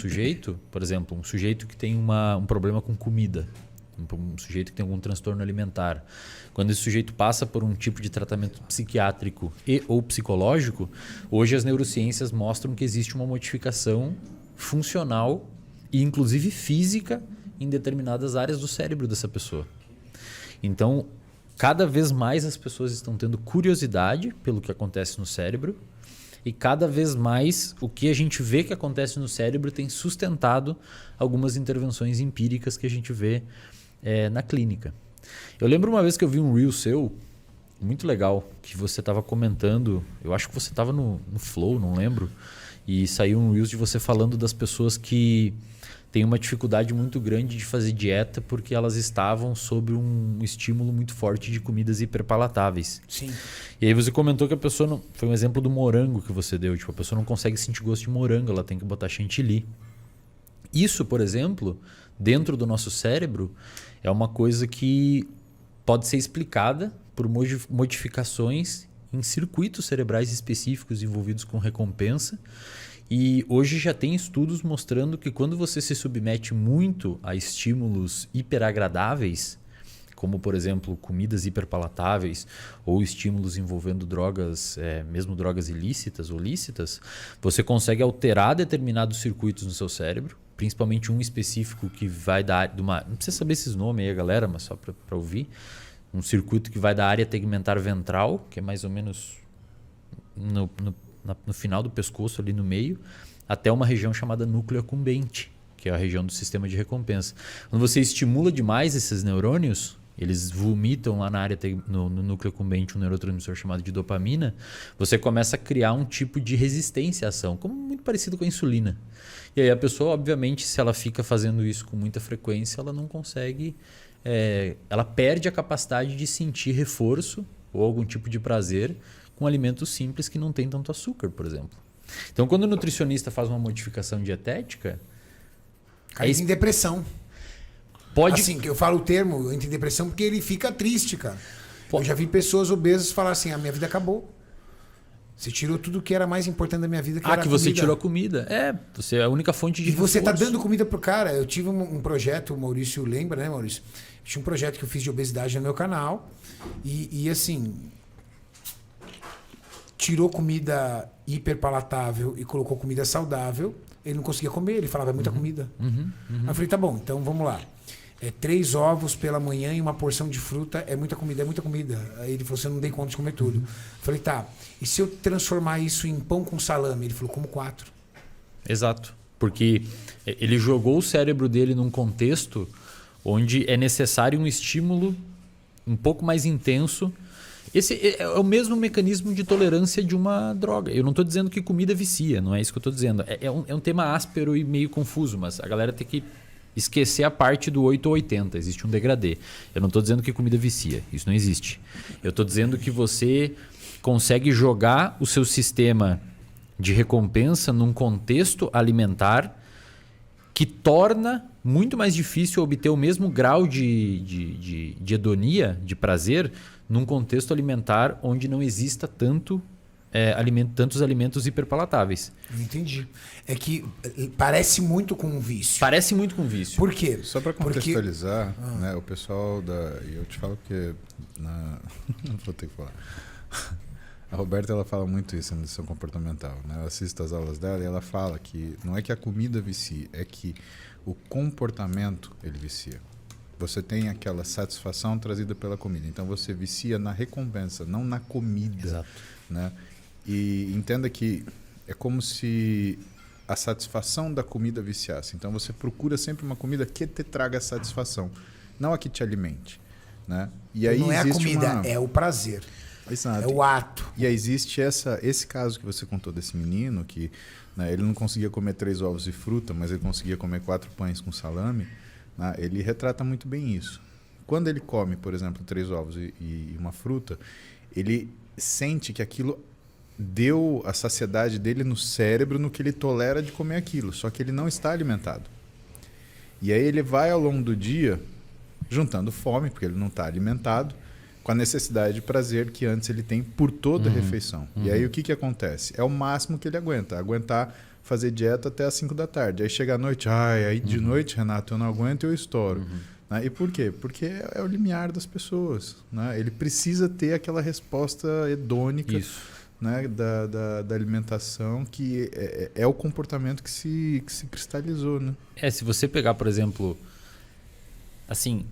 sujeito, por exemplo, um sujeito que tem um problema com comida, um sujeito que tem algum transtorno alimentar, quando esse sujeito passa por um tipo de tratamento psiquiátrico e ou psicológico, hoje as neurociências mostram que existe uma modificação funcional e inclusive física em determinadas áreas do cérebro dessa pessoa. Então, cada vez mais as pessoas estão tendo curiosidade pelo que acontece no cérebro e cada vez mais o que a gente vê que acontece no cérebro tem sustentado algumas intervenções empíricas que a gente vê na clínica. Eu lembro uma vez que eu vi um reel seu, muito legal, que você estava comentando, eu acho que você estava no Flow, não lembro, e saiu um reel de você falando das pessoas que têm uma dificuldade muito grande de fazer dieta porque elas estavam sob um estímulo muito forte de comidas hiperpalatáveis. Sim. E aí você comentou que a pessoa não... Foi um exemplo do morango que você deu. Tipo, a pessoa não consegue sentir gosto de morango, ela tem que botar chantilly. Isso, por exemplo, dentro do nosso cérebro, é uma coisa que pode ser explicada por modificações em circuitos cerebrais específicos envolvidos com recompensa. E hoje já tem estudos mostrando que quando você se submete muito a estímulos hiperagradáveis, como por exemplo comidas hiperpalatáveis ou estímulos envolvendo drogas, mesmo drogas ilícitas ou lícitas, você consegue alterar determinados circuitos no seu cérebro, principalmente um específico que vai dar não precisa saber esses nomes aí, galera, mas só para ouvir, um circuito que vai da área tegmentar ventral, que é mais ou menos no final do pescoço, ali no meio, até uma região chamada núcleo accumbente, que é a região do sistema de recompensa. Quando você estimula demais esses neurônios, eles vomitam lá na área, no núcleo accumbente, um neurotransmissor chamado de dopamina, você começa a criar um tipo de resistência à ação, como muito parecido com a insulina. E aí a pessoa, obviamente, se ela fica fazendo isso com muita frequência, ela não consegue... ela perde a capacidade de sentir reforço ou algum tipo de prazer com alimentos simples que não tem tanto açúcar, por exemplo. Então, quando o nutricionista faz uma modificação dietética... Cai em depressão. Pode... Assim, que eu falo o termo entre depressão porque ele fica triste, cara. Eu já vi pessoas obesas falar assim, a minha vida acabou. Você tirou tudo que era mais importante da minha vida, que era a comida. Você tirou a comida. Você é a única fonte de reforço. E você tá dando comida pro cara. Eu tive um projeto, o Maurício lembra, né, Maurício? Tinha um projeto que eu fiz de obesidade no meu canal. E assim... tirou comida hiperpalatável e colocou comida saudável, ele não conseguia comer, ele falava, é muita comida. Aí eu falei, tá bom, então vamos lá. 3 ovos pela manhã e uma porção de fruta é muita comida, é muita comida. Aí ele falou, você não dei conta de comer tudo. Eu falei, tá, e se eu transformar isso em pão com salame? Ele falou, como 4. Exato, porque ele jogou o cérebro dele num contexto onde é necessário um estímulo um pouco mais intenso. Esse é o mesmo mecanismo de tolerância de uma droga. Eu não estou dizendo que comida vicia, não é isso que eu estou dizendo. É um tema áspero e meio confuso, mas a galera tem que esquecer a parte do 8 ou 80. Existe um degradê. Eu não estou dizendo que comida vicia. Isso não existe. Eu estou dizendo que você consegue jogar o seu sistema de recompensa num contexto alimentar que torna muito mais difícil obter o mesmo grau de hedonia, de prazer, num contexto alimentar onde não exista tantos alimentos hiperpalatáveis. Entendi. É que parece muito com um vício. Parece muito com um vício. Por quê? Só para contextualizar, né, o pessoal e eu te falo que não vou ter que falar. A Roberta, ela fala muito isso na lição comportamental, né? Eu assisto as aulas dela e ela fala que não é que a comida vicia, é que o comportamento ele vicia. Você tem aquela satisfação trazida pela comida. Então você vicia na recompensa, não na comida. Exato. Né? E entenda que é como se a satisfação da comida viciasse. Então você procura sempre uma comida que te traga satisfação, não a que te alimente. Né? E aí não é a comida, é o prazer. Exato. É o ato. E aí existe esse caso que você contou desse menino que, né, ele não conseguia comer 3 ovos e fruta, mas ele conseguia comer 4 pães com salame. Né? Ele retrata muito bem isso. Quando ele come, por exemplo, 3 ovos e uma fruta, ele sente que aquilo deu a saciedade dele no cérebro no que ele tolera de comer aquilo, só que ele não está alimentado. E aí ele vai ao longo do dia juntando fome, porque ele não está alimentado, com a necessidade de prazer que antes ele tem por toda a refeição. E aí o que acontece? É o máximo que ele aguentar fazer dieta até às 5 da tarde. Aí chega à noite, aí de noite, Renato, eu não aguento, eu estouro. Né? E por quê? Porque é o limiar das pessoas. Né? Ele precisa ter aquela resposta hedônica, né? da alimentação, que é o comportamento que se cristalizou. Né? Se você pegar, por exemplo, assim,